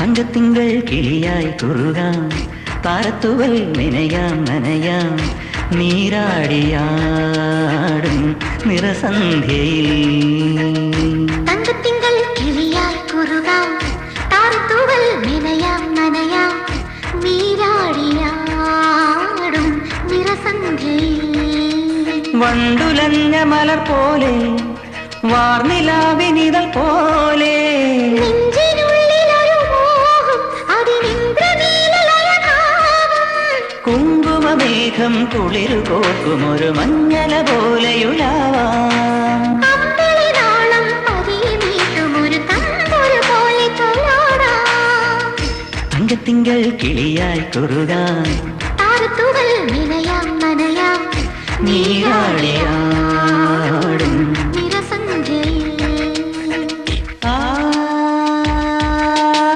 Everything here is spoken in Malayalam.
തങ്കത്തിങ്കൾ കിളിയായി കുറുകാം താരത്തുവൽ നനയാം നനയാം നീരാടിയാടും നിറസന്ധ്യയിൽ തങ്കത്തിങ്കൾ കിളിയായി കുറുകാം താരത്തുവൽ നനയാം നനയാം നീരാടിയാടും നിറസന്ധ്യയിൽ വണ്ടുലഞ്ഞ മലർ പോലെ വാർനിലാവിനിതൾ പോലെ കുങ്കുമമേഘം കുളിരു കോർക്കുമൊരു മഞ്ഞല പോലെയുലാവാം തങ്കത്തിങ്കൾ കിളിയായി കുറുകാം താരത്തുവൽ നനയാം നനയാം നീരാടിയാടും